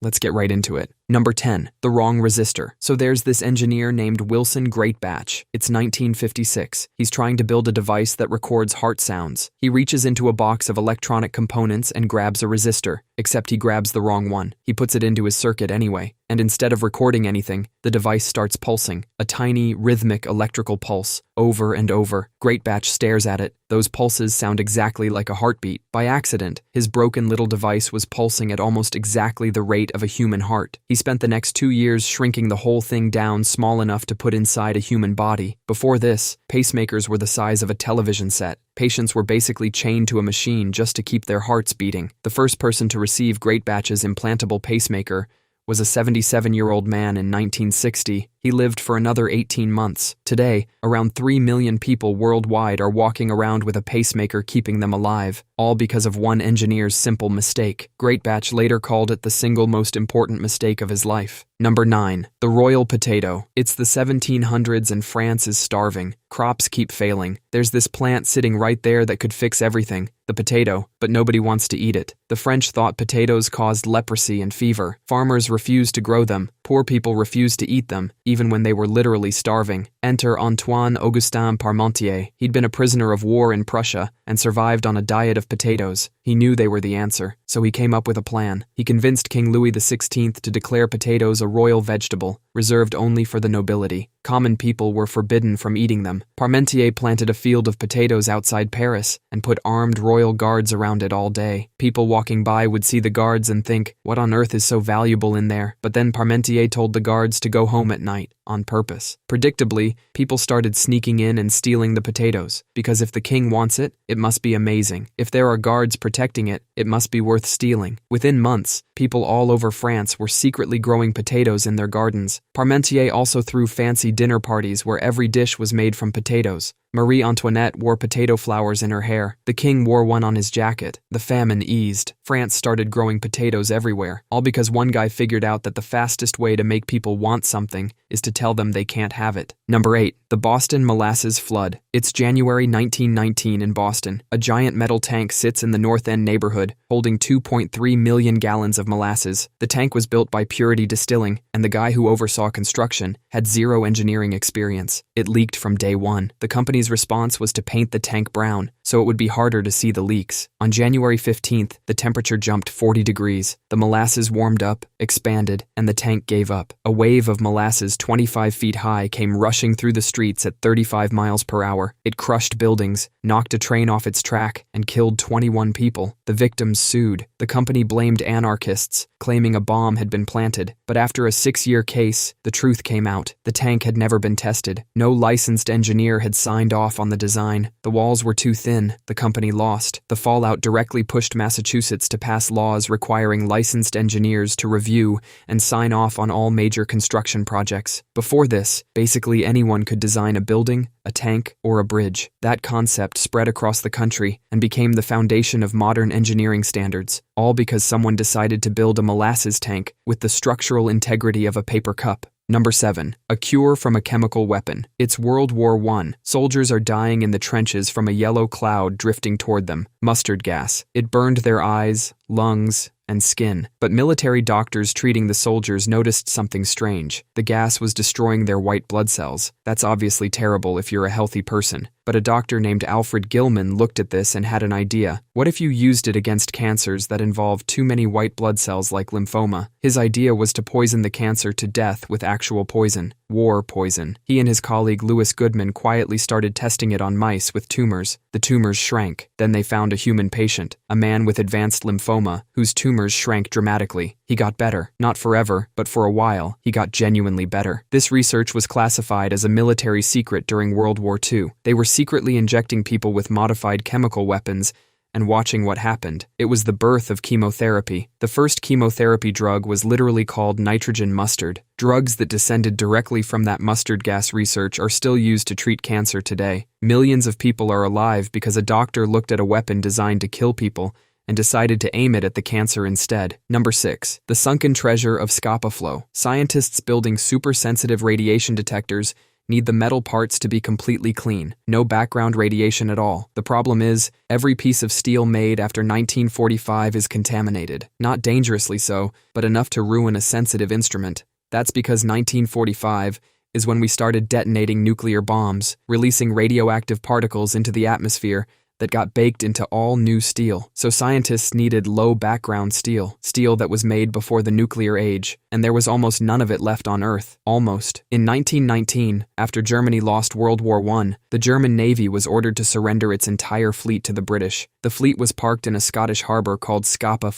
Let's get right into it. Number 10. The Wrong Resistor. So there's this engineer named Wilson Greatbatch. It's 1956. He's trying to build a device that records heart sounds. He reaches into a box of electronic components and grabs a resistor, except he grabs the wrong one. He puts it into his circuit anyway, and instead of recording anything, the device starts pulsing, a tiny, rhythmic electrical pulse, over and over. Greatbatch stares at it. Those pulses sound exactly like a heartbeat. By accident, his broken little device was pulsing at almost exactly the rate of a human heart. He spent the next 2 years shrinking the whole thing down small enough to put inside a human body. Before this, pacemakers were the size of a television set. Patients were basically chained to a machine just to keep their hearts beating. The first person to receive Greatbatch's implantable pacemaker was a 77-year-old man in 1960. He lived for another 18 months. Today, around 3 million people worldwide are walking around with a pacemaker keeping them alive, all because of one engineer's simple mistake. Greatbatch later called it the single most important mistake of his life. Number 9. The Royal Potato. It's the 1700s and France is starving. Crops keep failing. There's this plant sitting right there that could fix everything, the potato, but nobody wants to eat it. The French thought potatoes caused leprosy and fever. Farmers refused to grow them. Poor people refused to eat them, even when they were literally starving. Enter Antoine Augustin Parmentier. He'd been a prisoner of war in Prussia and survived on a diet of potatoes. He knew they were the answer, so he came up with a plan. He convinced King Louis XVI to declare potatoes a royal vegetable, reserved only for the nobility. Common people were forbidden from eating them. Parmentier planted a field of potatoes outside Paris and put armed royal guards around it all day. People walking by would see the guards and think, what on earth is so valuable in there? But then Parmentier told the guards to go home at night, on purpose. Predictably, people started sneaking in and stealing the potatoes, because if the king wants it, it must be amazing. If there are guards protecting it, it must be worth stealing. Within months, people all over France were secretly growing potatoes in their gardens. Parmentier also threw fancy dinner parties where every dish was made from potatoes. Marie Antoinette wore potato flowers in her hair. The king wore one on his jacket. The famine eased. France started growing potatoes everywhere, all because one guy figured out that the fastest way to make people want something is to tell them they can't have it. Number 8. The Boston Molasses Flood. It's January 1919 in Boston. A giant metal tank sits in the North End neighborhood, holding 2.3 million gallons of molasses. The tank was built by Purity Distilling, and the guy who oversaw construction had zero engineering experience. It leaked from day one. The company's response was to paint the tank brown, so it would be harder to see the leaks. On January 15th, the temperature jumped 40 degrees. The molasses warmed up, expanded, and the tank gave up. A wave of molasses 25 feet high came rushing through the streets at 35 miles per hour. It crushed buildings, knocked a train off its track, and killed 21 people. The victims sued. The company blamed anarchists, claiming a bomb had been planted. But after a 6-year case, the truth came out. The tank had never been tested. No licensed engineer had signed off on the design. The walls were too thin. The company lost. The fallout directly pushed Massachusetts to pass laws requiring licensed engineers to review and sign off on all major construction projects. Before this, basically anyone could design a building, a tank, or a bridge. That concept spread across the country and became the foundation of modern engineering standards, all because someone decided to build a molasses tank with the structural integrity of a paper cup. Number 7. A cure from a chemical weapon. It's World War I. Soldiers are dying in the trenches from a yellow cloud drifting toward them. Mustard gas. It burned their eyes, lungs, and skin. But military doctors treating the soldiers noticed something strange. The gas was destroying their white blood cells. That's obviously terrible if you're a healthy person. But a doctor named Alfred Gilman looked at this and had an idea. What if you used it against cancers that involve too many white blood cells like lymphoma? His idea was to poison the cancer to death with actual poison. War poison. He and his colleague Louis Goodman quietly started testing it on mice with tumors. The tumors shrank. Then they found a human patient, a man with advanced lymphoma, whose tumors shrank dramatically. He got better. Not forever, but for a while, he got genuinely better. This research was classified as a military secret during World War II. They were secretly injecting people with modified chemical weapons and watching what happened. It was the birth of chemotherapy. The first chemotherapy drug was literally called nitrogen mustard. Drugs that descended directly from that mustard gas research are still used to treat cancer today. Millions of people are alive because a doctor looked at a weapon designed to kill people and decided to aim it at the cancer instead. Number 6. The sunken treasure of Scapa flow. Scientists building super-sensitive radiation detectors need the metal parts to be completely clean, no background radiation at all. The problem is, every piece of steel made after 1945 is contaminated. Not dangerously so, but enough to ruin a sensitive instrument. That's because 1945 is when we started detonating nuclear bombs, releasing radioactive particles into the atmosphere that got baked into all new steel. So scientists needed low background steel that was made before the nuclear age, and there was almost none of it left on Earth. Almost. In 1919, after Germany lost World War I, the German Navy was ordered to surrender its entire fleet to the British. The fleet was parked in a Scottish harbor called Scapa.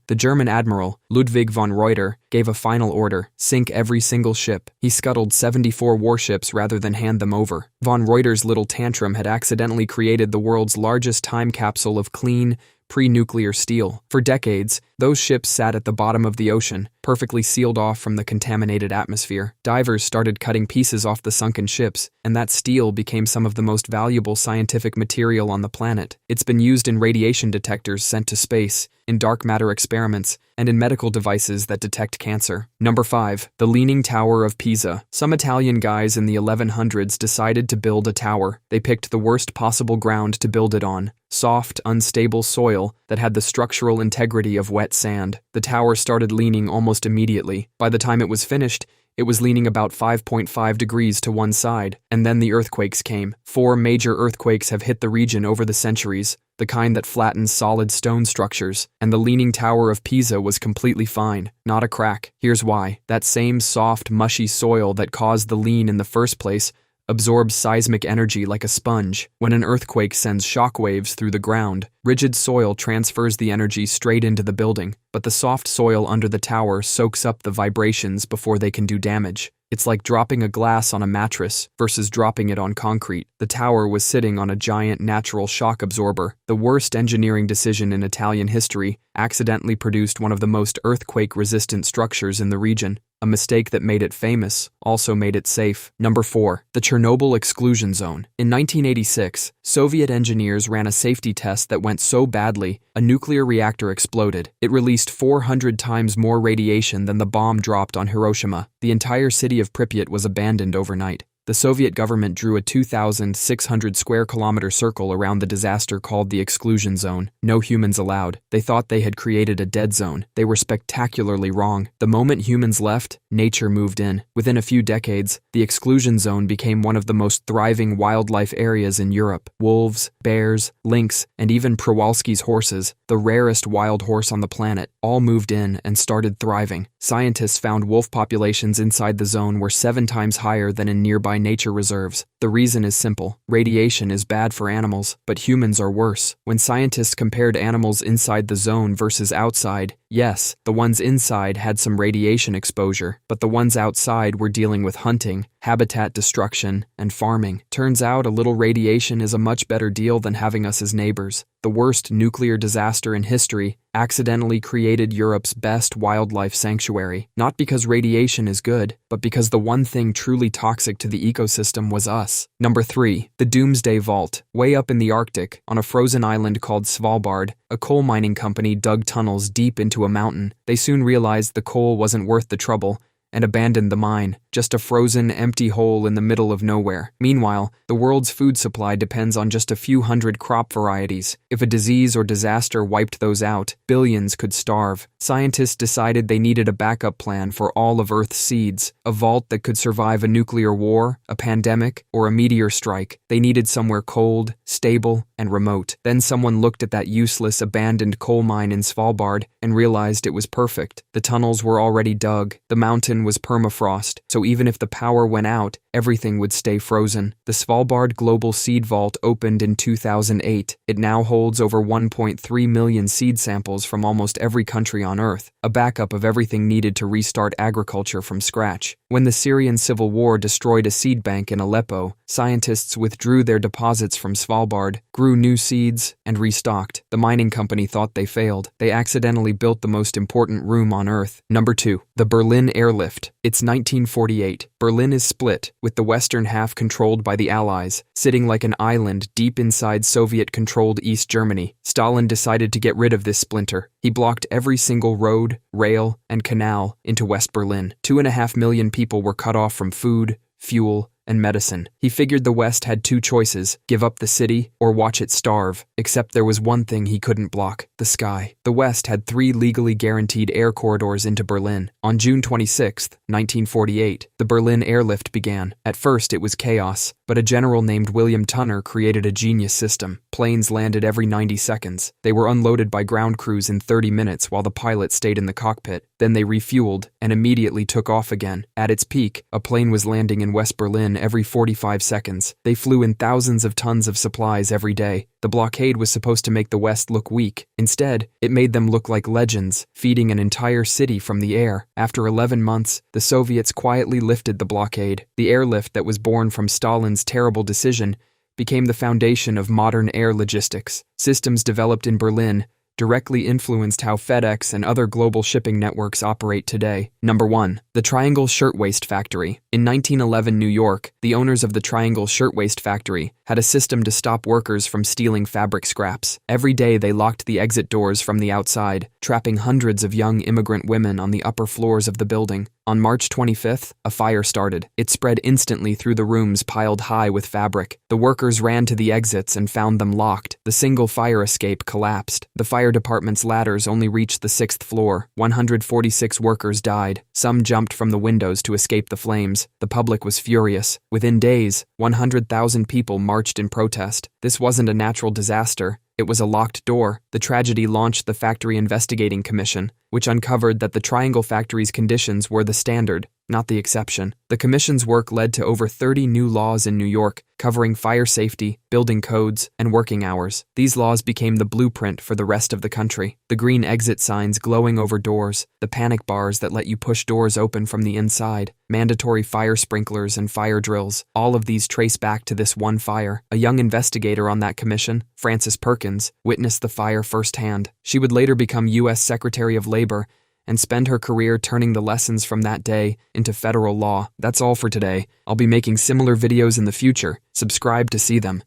The German admiral, Ludwig von Reuter, gave a final order: sink every single ship. He scuttled 74 warships rather than hand them over. Von Reuter's little tantrum had accidentally created the world's largest time capsule of clean, pre-nuclear steel. For decades, those ships sat at the bottom of the ocean, perfectly sealed off from the contaminated atmosphere. Divers started cutting pieces off the sunken ships, and that steel became some of the most valuable scientific material on the planet. It's been used in radiation detectors sent to space, in dark matter experiments, and in medical devices that detect cancer. Number 5. The Leaning Tower of Pisa. Some Italian guys in the 1100s decided to build a tower. They picked the worst possible ground to build it on: soft, unstable soil that had the structural integrity of wet sand. The tower started leaning almost immediately. By the time it was finished, it was leaning about 5.5 degrees to one side, and then the earthquakes came. 4 major earthquakes have hit the region over the centuries, the kind that flattens solid stone structures, and the Leaning Tower of Pisa was completely fine, not a crack. Here's why. That same soft, mushy soil that caused the lean in the first place absorbs seismic energy like a sponge. When an earthquake sends shockwaves through the ground, rigid soil transfers the energy straight into the building, but the soft soil under the tower soaks up the vibrations before they can do damage. It's like dropping a glass on a mattress versus dropping it on concrete. The tower was sitting on a giant natural shock absorber. The worst engineering decision in Italian history accidentally produced one of the most earthquake-resistant structures in the region. A mistake that made it famous also made it safe. Number 4. The Chernobyl Exclusion Zone. In 1986, Soviet engineers ran a safety test that went so badly, a nuclear reactor exploded. It released 400 times more radiation than the bomb dropped on Hiroshima. The entire city of Pripyat was abandoned overnight. The Soviet government drew a 2,600 square kilometer circle around the disaster called the Exclusion Zone. No humans allowed. They thought they had created a dead zone. They were spectacularly wrong. The moment humans left, nature moved in. Within a few decades, the Exclusion Zone became one of the most thriving wildlife areas in Europe. Wolves, bears, lynx, and even Przewalski's horses, the rarest wild horse on the planet, all moved in and started thriving. Scientists found wolf populations inside the zone were 7 times higher than in nearby nature reserves. The reason is simple. Radiation is bad for animals, but humans are worse. When scientists compared animals inside the zone versus outside, yes, the ones inside had some radiation exposure, but the ones outside were dealing with hunting, habitat destruction, and farming. Turns out a little radiation is a much better deal than having us as neighbors. The worst nuclear disaster in history accidentally created Europe's best wildlife sanctuary, not because radiation is good, but because the one thing truly toxic to the ecosystem was us. Number 3. The Doomsday Vault. Way up in the Arctic, on a frozen island called Svalbard, a coal mining company dug tunnels deep into a mountain. They soon realized the coal wasn't worth the trouble and abandoned the mine, just a frozen, empty hole in the middle of nowhere. Meanwhile, the world's food supply depends on just a few hundred crop varieties. If a disease or disaster wiped those out, billions could starve. Scientists decided they needed a backup plan for all of Earth's seeds, a vault that could survive a nuclear war, a pandemic, or a meteor strike. They needed somewhere cold, stable, and remote. Then someone looked at that useless, abandoned coal mine in Svalbard and realized it was perfect. The tunnels were already dug, the mountain was permafrost, so even if the power went out, everything would stay frozen. The Svalbard Global Seed Vault opened in 2008. It now holds over 1.3 million seed samples from almost every country on Earth, a backup of everything needed to restart agriculture from scratch. When the Syrian civil war destroyed a seed bank in Aleppo, scientists withdrew their deposits from Svalbard, grew new seeds, and restocked. The mining company thought they failed. They accidentally built the most important room on Earth. Number 2. The Berlin Airlift. It's 1948. Berlin is split, with the western half controlled by the Allies, sitting like an island deep inside Soviet-controlled East Germany. Stalin decided to get rid of this splinter. He blocked every single road, rail, and canal into West Berlin. 2.5 million people were cut off from food, fuel, and medicine. He figured the West had two choices: give up the city or watch it starve. Except there was one thing he couldn't block: the sky. The West had 3 legally guaranteed air corridors into Berlin. On June 26, 1948, the Berlin Airlift began. At first it was chaos, but a general named William Tunner created a genius system. Planes landed every 90 seconds. They were unloaded by ground crews in 30 minutes while the pilot stayed in the cockpit. Then they refueled and immediately took off again. At its peak, a plane was landing in West Berlin every 45 seconds. They flew in thousands of tons of supplies every day. The blockade was supposed to make the West look weak. Instead, it made them look like legends, feeding an entire city from the air. After 11 months, the Soviets quietly lifted the blockade. The airlift that was born from Stalin's terrible decision became the foundation of modern air logistics. Systems developed in Berlin directly influenced how FedEx and other global shipping networks operate today. Number 1. The Triangle Shirtwaist Factory. In 1911 New York, the owners of the Triangle Shirtwaist Factory had a system to stop workers from stealing fabric scraps. Every day they locked the exit doors from the outside, trapping hundreds of young immigrant women on the upper floors of the building. On March 25th, a fire started. It spread instantly through the rooms piled high with fabric. The workers ran to the exits and found them locked. The single fire escape collapsed. The fire department's ladders only reached the 6th floor. 146 workers died. Some jumped from the windows to escape the flames. The public was furious. Within days, 100,000 people marched in protest. This wasn't a natural disaster. It was a locked door. The tragedy launched the Factory Investigating Commission, which uncovered that the Triangle Factory's conditions were the standard, not the exception. The commission's work led to over 30 new laws in New York, covering fire safety, building codes, and working hours. These laws became the blueprint for the rest of the country. The green exit signs glowing over doors, the panic bars that let you push doors open from the inside, mandatory fire sprinklers and fire drills, all of these trace back to this one fire. A young investigator on that commission, Frances Perkins, witnessed the fire firsthand. She would later become U.S. Secretary of Labor and spend her career turning the lessons from that day into federal law. That's all for today. I'll be making similar videos in the future. Subscribe to see them.